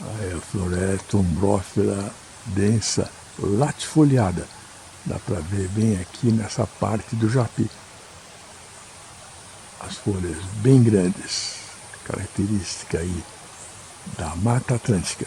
Aí a floresta umbrófila densa, latifoliada. Dá para ver bem aqui nessa parte do Japi. As folhas bem grandes, característica aí da Mata Atlântica.